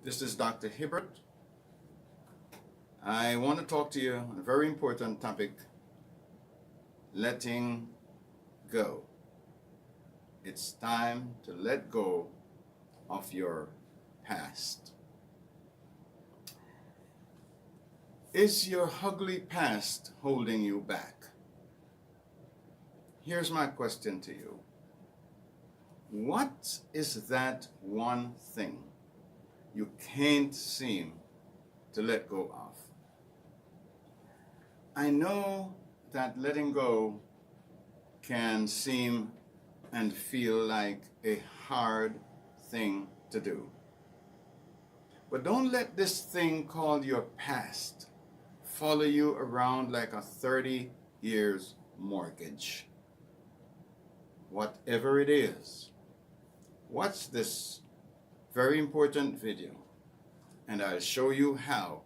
This is Dr. Hibbert. I want to talk to you on a very important topic, letting go. It's time to let go of your past. Is your ugly past holding you back? Here's my question to you. What is that one thing you can't seem to let go of? I know that letting go can seem and feel like a hard thing to do. But don't let this thing called your past follow you around like a 30 years mortgage. Whatever it is, watch this very important video and I'll show you how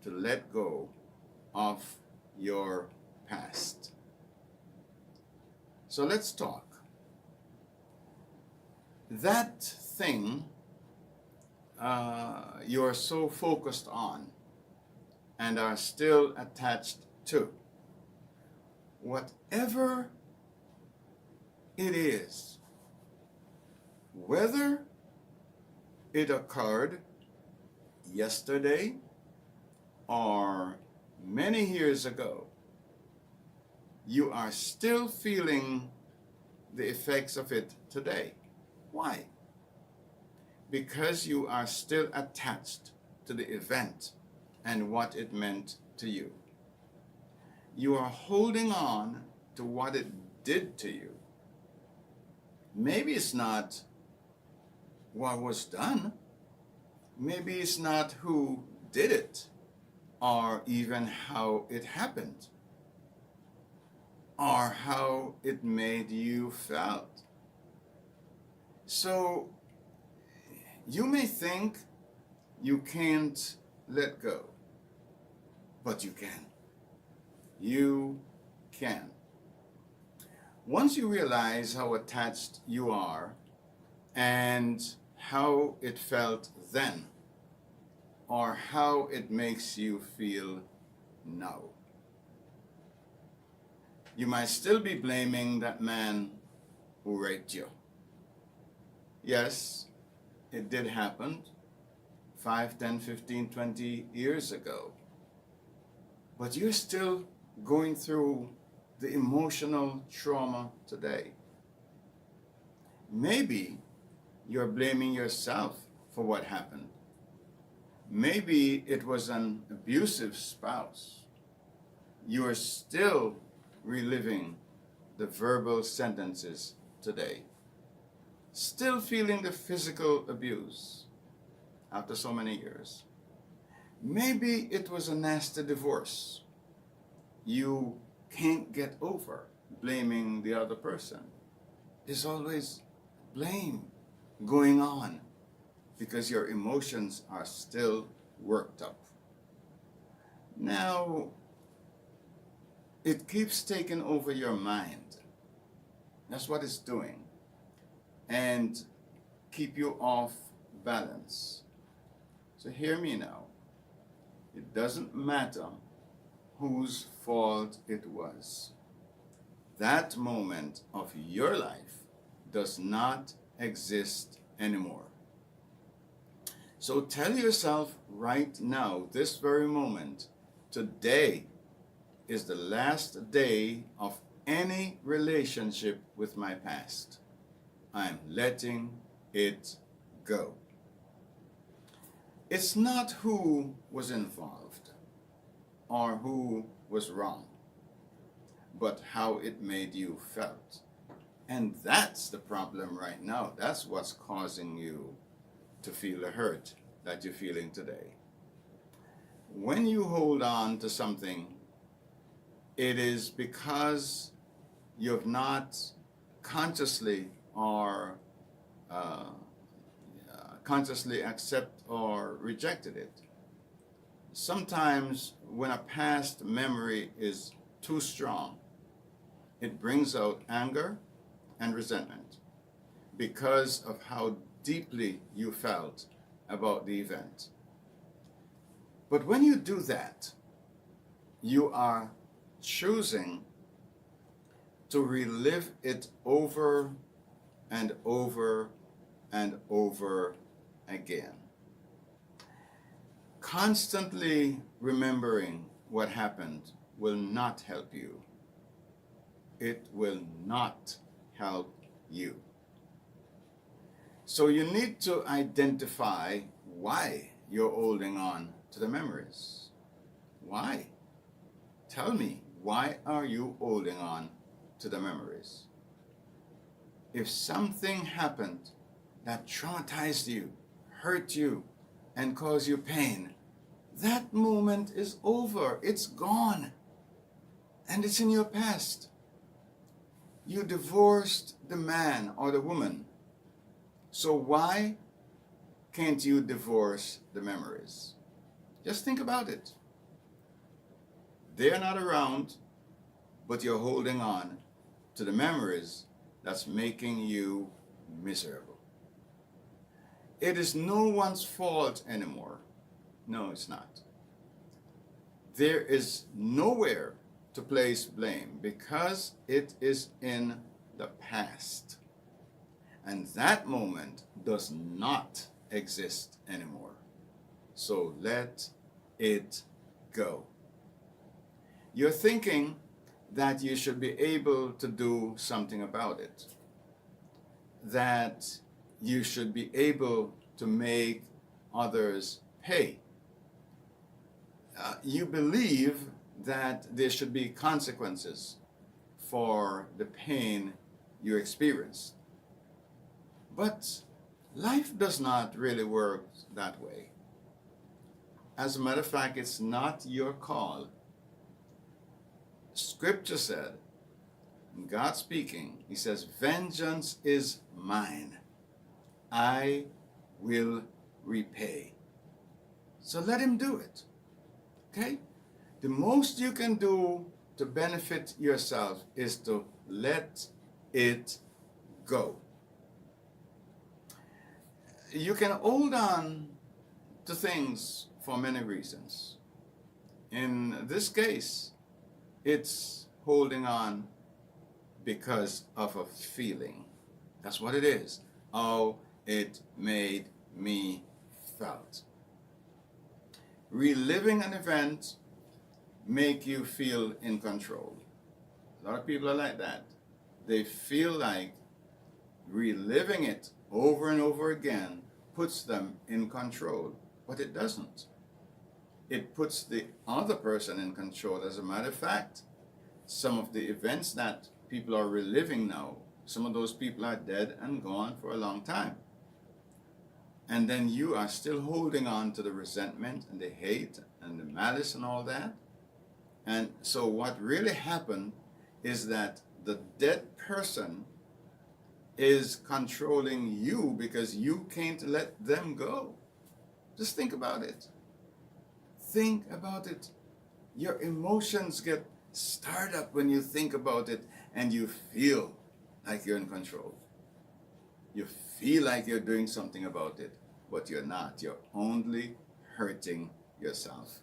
to let go of your past. So let's talk. That thing you are so focused on and are still attached to, whatever it is, whether it occurred yesterday or many years ago, you are still feeling the effects of it today. Why? Because you are still attached to the event and what it meant to you. You are holding on to what it did to you. Maybe it's not what was done. Maybe it's not who did it, or even how it happened, or how it made you felt. So you may think you can't let go, but you can. You can. Once you realize how attached you are and how it felt then, or how it makes you feel now, you might still be blaming that man who raped you. Yes, it did happen 5, 10, 15, 20 years ago. But you're still going through the emotional trauma today. Maybe you're blaming yourself for what happened. Maybe it was an abusive spouse. You are still reliving the verbal sentences today. Still feeling the physical abuse after so many years. Maybe it was a nasty divorce you can't get over, blaming the other person. There's always blame going on because your emotions are still worked up. Now, it keeps taking over your mind. That's what it's doing. And keep you off balance. So hear me now. It doesn't matter whose fault it was. That moment of your life does not exist anymore. So tell yourself right now, this very moment, today is the last day of any relationship with my past. I'm letting it go. It's not who was involved or who was wrong, but how it made you felt. And that's the problem right now. That's what's causing you to feel the hurt that you're feeling today. When you hold on to something, it is because you've not consciously or consciously accept or rejected it. Sometimes when a past memory is too strong, it brings out anger and resentment because of how deeply you felt about the event. But when you do that, you are choosing to relive it over and over and over again. Constantly remembering what happened will not help you. It will not help you. So you need to identify why you're holding on to the memories. Why? Tell me, why are you holding on to the memories? If something happened that traumatized you, hurt you, and caused you pain, that moment is over. It's gone. And it's in your past. You divorced the man or the woman. So why can't you divorce the memories? Just think about it. They're not around, but you're holding on to the memories that's making you miserable. It is no one's fault anymore. No, it's not. There is nowhere to place blame because it is in the past. And that moment does not exist anymore. So let it go. You're thinking that you should be able to do something about it, that you should be able to make others pay. You believe that there should be consequences for the pain you experienced. But life does not really work that way. As a matter of fact, it's not your call. Scripture said, God speaking, he says, vengeance is mine. I will repay. So let him do it. Okay? The most you can do to benefit yourself is to let it go. You can hold on to things for many reasons. In this case, it's holding on because of a feeling. That's what it is. How it made me felt. Reliving an event make you feel in control. A lot of people are like that. They feel like reliving it over and over again puts them in control, but it doesn't. It puts the other person in control. As a matter of fact, some of the events that people are reliving now, some of those people are dead and gone for a long time. And then you are still holding on to the resentment and the hate and the malice and all that. And so what really happened is that the dead person is controlling you because you can't let them go. Just think about it. Think about it. Your emotions get stirred up when you think about it and you feel like you're in control. You feel like you're doing something about it, but you're not. You're only hurting yourself.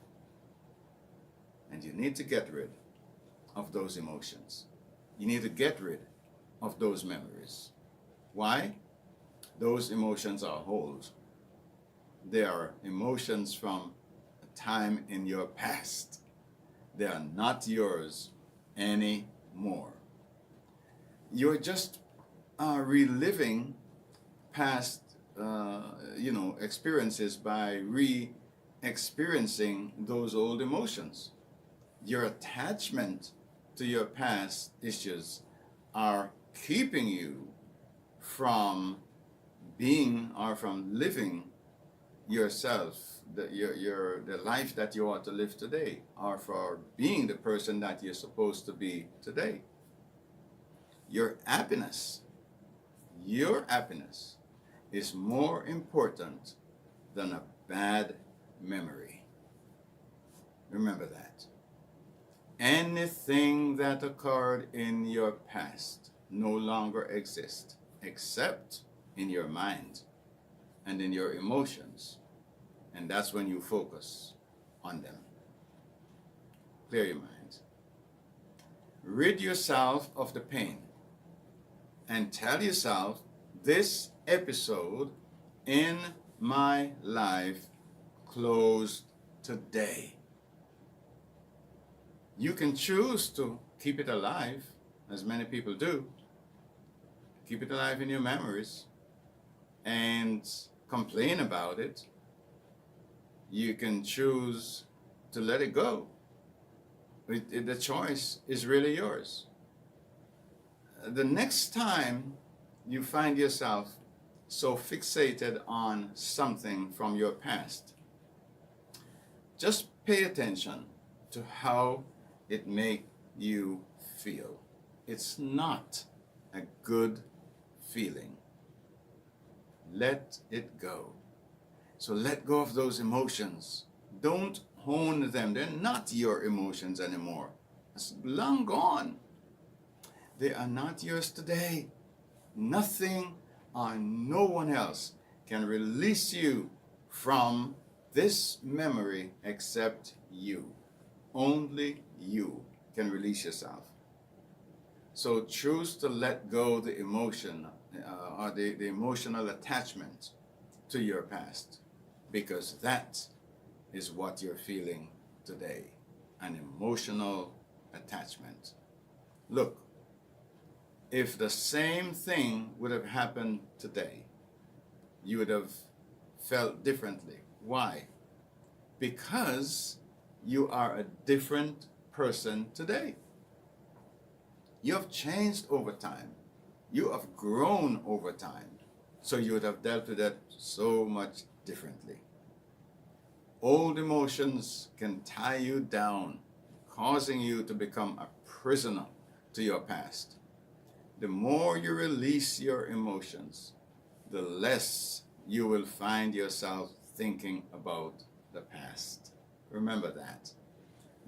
And you need to get rid of those emotions. You need to get rid of those memories. Why? Those emotions are holes. They are emotions from a time in your past. They are not yours anymore. You're just reliving past, experiences by re-experiencing those old emotions. Your attachment to your past issues are keeping you from being or from living yourself, the life that you ought to live today, or for being the person that you're supposed to be today. Your happiness is more important than a bad memory. Remember that. Anything that occurred in your past no longer exists except in your mind. and in your emotions. And that's when you focus on them. Clear your mind. Rid yourself of the pain and tell yourself, this episode in my life closed today. You can choose to keep it alive, as many people do. Keep it alive in your memories and complain about it. You can choose to let it go. The choice is really yours. The next time you find yourself so fixated on something from your past, just pay attention to how it makes you feel. It's not a good feeling. Let it go. So let go of those emotions. Don't hone them. They're not your emotions anymore. It's long gone. They are not yours today. Nothing or no one else can release you from this memory except you. Only you can release yourself. So choose to let go the emotion or the emotional attachment to your past, because that is what you're feeling today, an emotional attachment. Look, if the same thing would have happened today, you would have felt differently. Why? Because you are a different person today. You have changed over time. You have grown over time. So you would have dealt with that so much differently. Old emotions can tie you down, causing you to become a prisoner to your past. The more you release your emotions, the less you will find yourself thinking about the past. Remember that.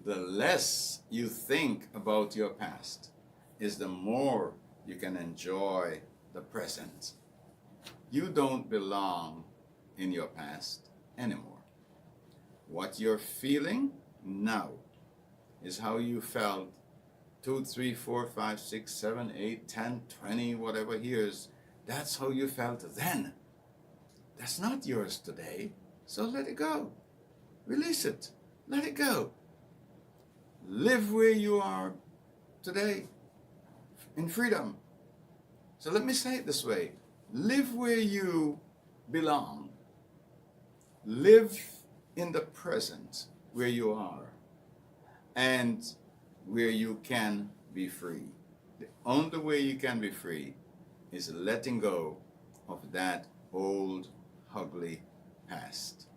The less you think about your past is the more you can enjoy the present. You don't belong in your past anymore. What you're feeling now is how you felt 2, 3, 4, 5, 6, 7, 8, 10, 20, whatever years. That's how you felt then. That's not yours today. So let it go. Release it. Let it go. Live where you are today in freedom. So let me say it this way. Live where you belong. Live in the present where you are and where you can be free. The only way you can be free is letting go of that old, ugly past.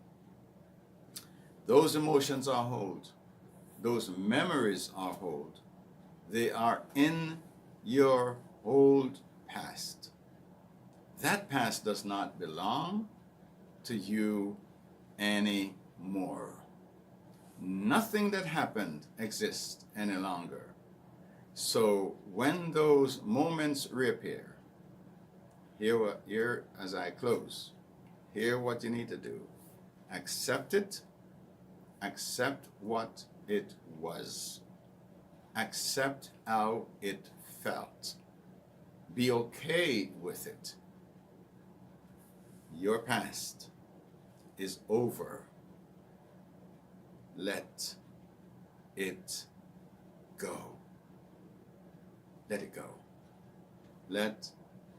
Those emotions are hold. Those memories are hold. They are in your old past. That past does not belong to you anymore. Nothing that happened exists any longer. So when those moments reappear, here as I close, hear what you need to do. Accept it. Accept what it was. Accept how it felt. Be okay with it. Your past is over. Let it go. Let it go. Let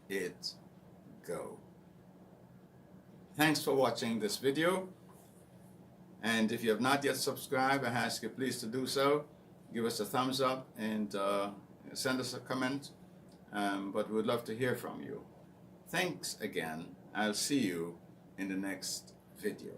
it go. Thanks for watching this video. And if you have not yet subscribed, I ask you please to do so. Give us a thumbs up and send us a comment. But we would love to hear from you. Thanks again. I'll see you in the next video.